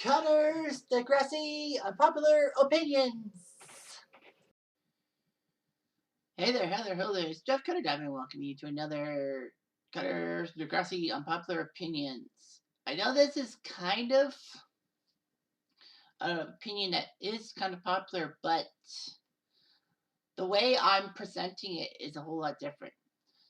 Cutter's Degrassi Unpopular Opinions. Hey there, Heather, hello there. It's Jeff Cutter Diamond welcoming you to another Cutter's Degrassi Unpopular Opinions. I know this is kind of an opinion that is kind of popular, but the way I'm presenting it is a whole lot different.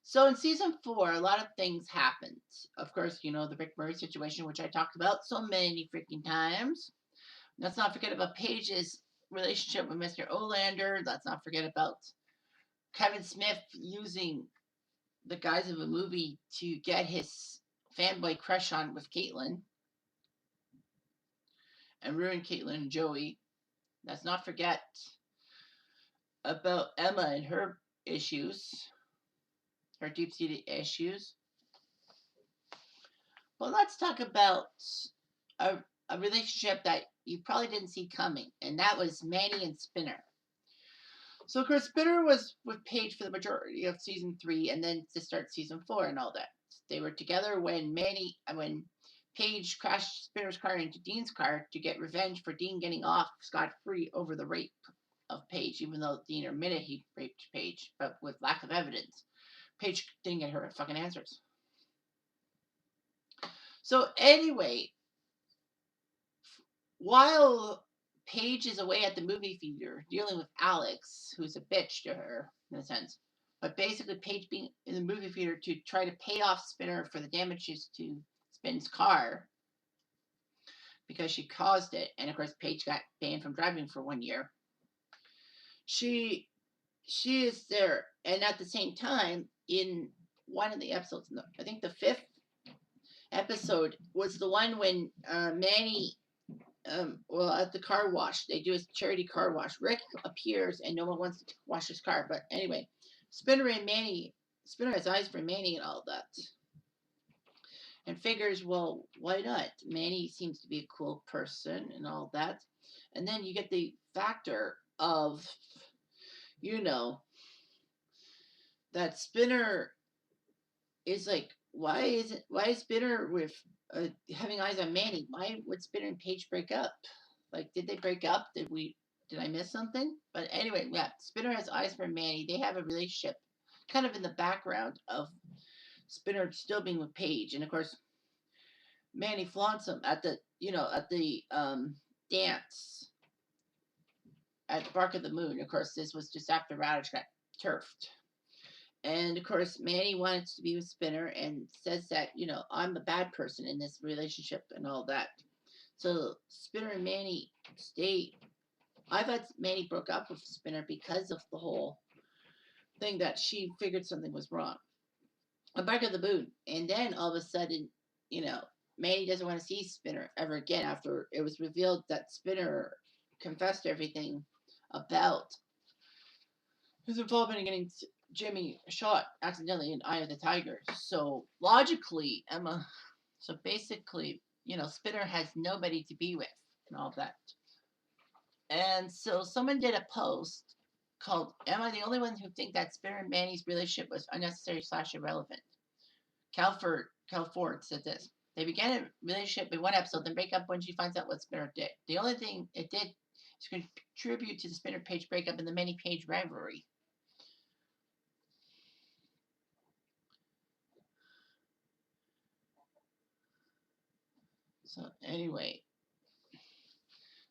So in season 4, a lot of things happened. Of course, you know, the Rick Murray situation, which I talked about so many freaking times. Let's not forget about Paige's relationship with Mr. Olander. Let's not forget about Kevin Smith using the guise of a movie to get his fanboy crush on with Caitlyn and ruin Caitlyn and Joey. Let's not forget about Emma and her issues, her deep-seated issues. Well, let's talk about a relationship that you probably didn't see coming, and that was Manny and Spinner. So, of course, Spinner was with Paige for the majority of season 3, and then to start season 4 and all that. They were together when Paige crashed Spinner's car into Dean's car to get revenge for Dean getting off scot-free over the rape of Paige, even though Dean admitted he raped Paige, but with lack of evidence. Paige didn't get her fucking answers. So anyway, while Paige is away at the movie theater dealing with Alex, who's a bitch to her, in a sense. But basically, Paige being in the movie theater to try to pay off Spinner for the damages to Spin's car because she caused it. And of course, Paige got banned from driving for 1 year. She is there. And at the same time, in one of the episodes, I think the 5th episode, was the one when Manny... at the car wash, they do a charity car wash. Rick appears and no one wants to wash his car. But anyway, Spinner has eyes for Manny and all that. And figures, well, why not? Manny seems to be a cool person and all that. And then you get the factor of, you know, that Spinner is like, why is Spinner with having eyes on Manny? Why would Spinner and Paige break up? Like, did they break up? Did I miss something? But anyway, yeah, Spinner has eyes for Manny. They have a relationship kind of in the background of Spinner still being with Paige. And of course, Manny flaunts him at the dance at the Bark of the Moon. Of course, this was just after Radish got turfed. And of course, Manny wants to be with Spinner and says that, you know, I'm the bad person in this relationship and all that. So Spinner and Manny stay. I thought Manny broke up with Spinner because of the whole thing that she figured something was wrong. A Bark of the Moon. And then all of a sudden, you know, Manny doesn't want to see Spinner ever again after it was revealed that Spinner confessed everything about his involvement in getting Jimmy shot accidentally in Eye of the Tiger. So logically, so basically, you know, Spinner has nobody to be with and all that. And so someone did a post called, "Am I the only one who think that Spinner and Manny's relationship was unnecessary / irrelevant?" Cal Ford said this. They began a relationship in one episode, then break up when she finds out what Spinner did. The only thing it did is contribute to the Spinner Paige breakup and the Manny Paige rivalry. So anyway,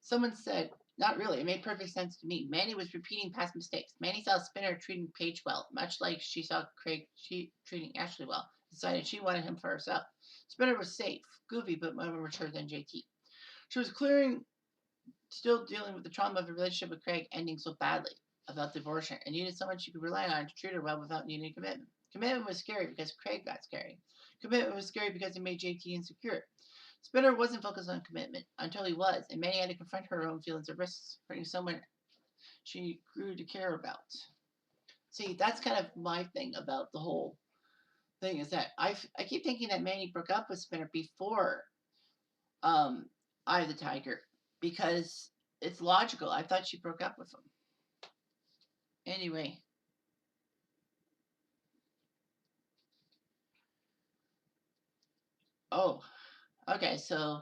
someone said, not really, it made perfect sense to me. Manny was repeating past mistakes. Manny saw Spinner treating Paige well, much like she saw Craig treating Ashley well. Decided she wanted him for herself. Spinner was safe, goofy, but more mature than JT. She was still dealing with the trauma of the relationship with Craig ending so badly about divorce and needed someone she could rely on to treat her well without needing commitment. Commitment was scary because Craig got scary. Commitment was scary because it made JT insecure. Spinner wasn't focused on commitment until he was, and Manny had to confront her own feelings of risks, hurting someone she grew to care about. See, that's kind of my thing about the whole thing, is that I keep thinking that Manny broke up with Spinner before Eye of the Tiger, because it's logical. I thought she broke up with him. Anyway. Oh, okay, so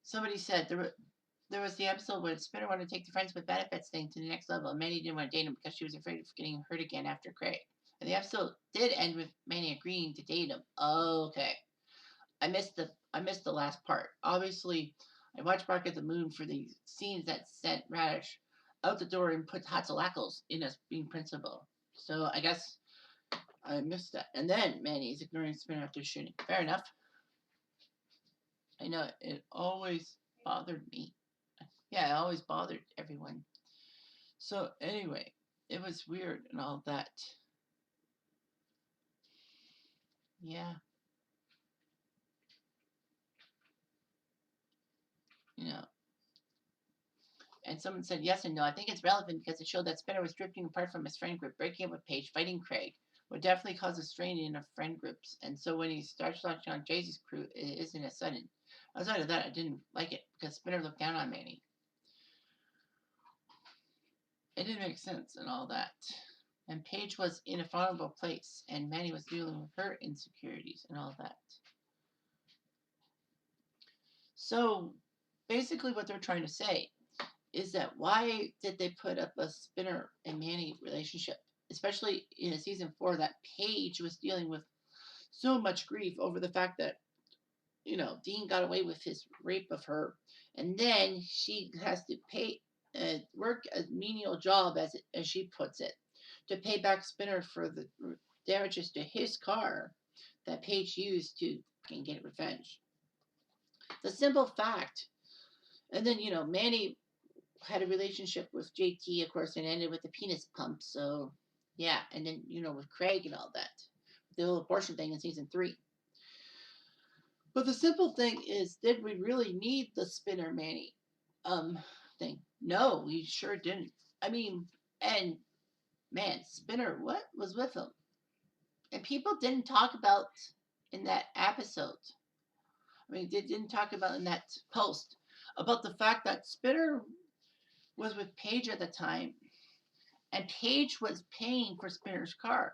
somebody said there was the episode where Spinner wanted to take the friends with benefits thing to the next level, and Manny didn't want to date him because she was afraid of getting hurt again after Craig. And the episode did end with Manny agreeing to date him. Okay, I missed the last part. Obviously, I watched Bark at the Moon for the scenes that sent Radish out the door and put Hatzalakos in as being principal. So I guess I missed that. And then Manny is ignoring Spinner after shooting. Fair enough. I know it always bothered me. Yeah, it always bothered everyone. So anyway, it was weird and all that. Yeah, you know. And someone said yes and no. I think it's relevant because it showed that Spinner was drifting apart from his friend group, breaking up with Paige, fighting Craig, would definitely cause a strain in our friend groups. And so when he starts launching on Jaycee's crew, it isn't as sudden. Outside of that, I didn't like it because Spinner looked down on Manny. It didn't make sense and all that. And Paige was in a vulnerable place, and Manny was dealing with her insecurities and all that. So basically, what they're trying to say is that why did they put up a Spinner and Manny relationship, especially in a season 4 that Paige was dealing with so much grief over the fact that Dean got away with his rape of her, and then she has to work a menial job as she puts it to pay back Spinner for the damages to his car that Paige used to get revenge. The simple fact, and then Manny had a relationship with JT, of course, and ended with the penis pump. So, yeah, and then with Craig and all that, the whole abortion thing in season 3. But the simple thing is, did we really need the Spinner Manny thing? No, we sure didn't. I mean, and man, Spinner, what was with him? And people didn't talk about in that episode. I mean, they didn't talk about in that post about the fact that Spinner was with Paige at the time, and Paige was paying for Spinner's car.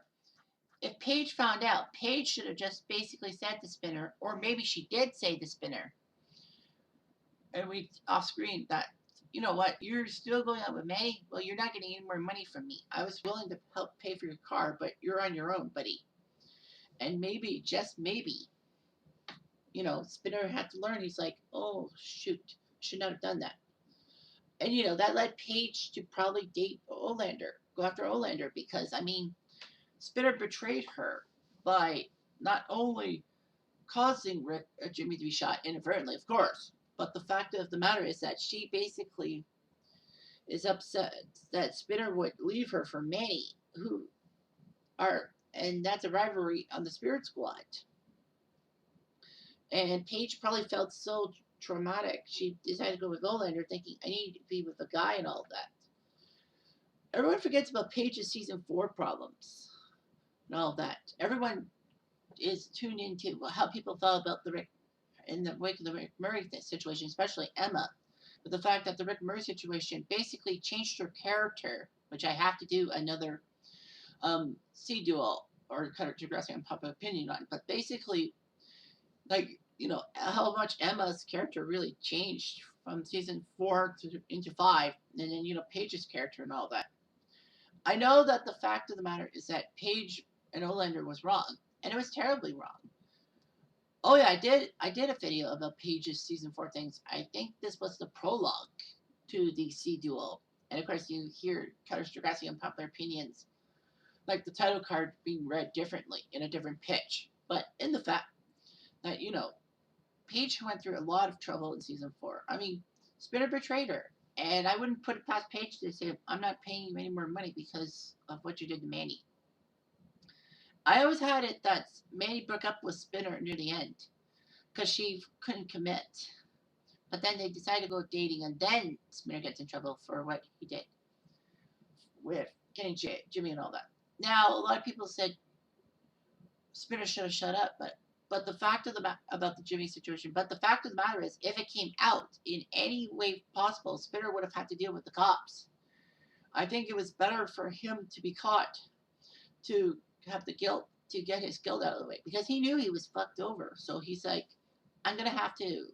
If Paige found out, Paige should have just basically said to Spinner, or maybe she did say to Spinner, and we off screen that, you know what, you're still going out with Manny? Well, you're not getting any more money from me. I was willing to help pay for your car, but you're on your own, buddy. And maybe, just maybe, Spinner had to learn. He's like, oh, shoot, should not have done that. And, that led Paige to probably date Olander, go after Olander, because, I mean, Spinner betrayed her by not only causing Jimmy to be shot inadvertently, of course, but the fact of the matter is that she basically is upset that Spinner would leave her for Manny, and that's a rivalry on the Spirit Squad. And Paige probably felt so traumatic, she decided to go with Olander, thinking, I need to be with a guy and all that. Everyone forgets about Paige's season 4 problems and all that. Everyone is tuned into how people felt about the Rick in the wake of the Rick Murray situation, especially Emma. But the fact that the Rick Murray situation basically changed her character, which I have to do another CDUO or kind of digressing on public opinion on. But basically, how much Emma's character really changed from season 4 into 5, and then Paige's character and all that. I know that the fact of the matter is that Paige and Olander was wrong, and it was terribly wrong. Oh yeah, I did a video about Paige's season 4 things. I think this was the prologue to the CDUO, and of course you hear Cutters, Degrassi, and Popular Opinions, like the title card being read differently in a different pitch. But in the fact that Paige went through a lot of trouble in season 4. I mean, Spinner betrayed her. And I wouldn't put it past Paige to say, I'm not paying you any more money because of what you did to Manny. I always had it that Manny broke up with Spinner near the end because she couldn't commit. But then they decided to go dating, and then Spinner gets in trouble for what he did with getting Jimmy and all that. Now, a lot of people said Spinner should have shut up, but the fact of about the Jimmy situation, but the fact of the matter is, if it came out in any way possible, Spinner would have had to deal with the cops. I think it was better for him to be caught, to have the guilt, to get his guilt out of the way, because he knew he was fucked over. So he's like, I'm gonna have to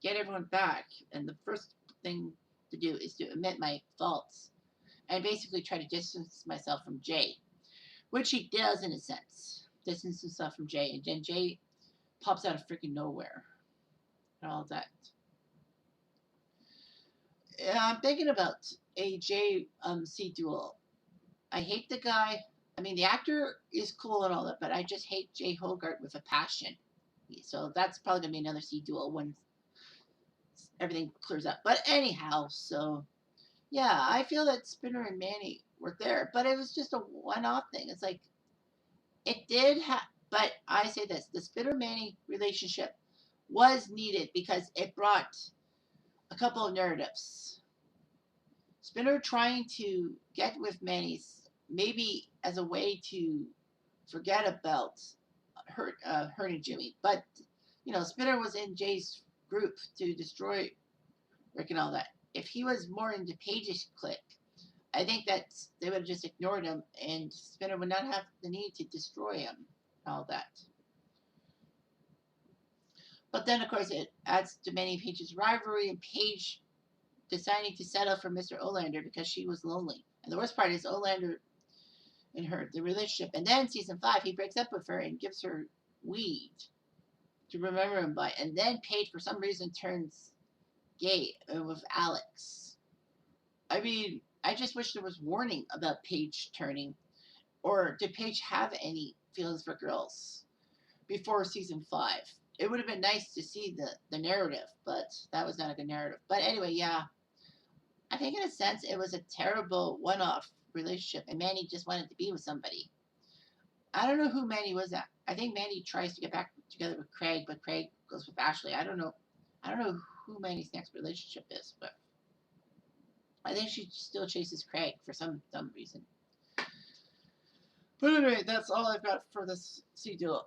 get everyone back, and the first thing to do is to admit my faults and basically try to distance myself from Jay, which he does in a sense. Distance himself from Jay, and then Jay pops out of freaking nowhere and all that. Yeah, I'm thinking about a Jay CDUO. I hate the guy. I mean, the actor is cool and all that, but I just hate Jay Hogarth with a passion. So that's probably gonna be another CDUO when everything clears up. But anyhow, so yeah, I feel that Spinner and Manny were there, but it was just a one-off thing. It's like it did have, but I say this: the Spinner Manny relationship was needed because it brought a couple of narratives. Spinner trying to get with Manny's maybe as a way to forget about her and Jimmy, but Spinner was in Jay's group to destroy Rick and all that. If he was more into Paige's clique, I think that they would have just ignored him, and Spinner would not have the need to destroy him and all that. But then, of course, it adds to Manny and Paige's rivalry, and Paige deciding to settle for Mr. Olander because she was lonely. And the worst part is Olander and her, the relationship. And then season 5, he breaks up with her and gives her weed to remember him by. And then Paige, for some reason, turns gay with Alex. I mean, I just wish there was warning about Paige turning. Or did Paige have any feelings for girls before season 5? It would have been nice to see the narrative, but that was not a good narrative. But anyway, yeah, I think in a sense it was a terrible one-off relationship, and Manny just wanted to be with somebody. I don't know who Manny was at. I think Manny tries to get back together with Craig, but Craig goes with Ashley. I don't know. I don't know who Manny's next relationship is, but I think she still chases Craig for some dumb reason. But anyway, that's all I've got for this CDUO.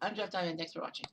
I'm Jeff Diamond. Thanks for watching.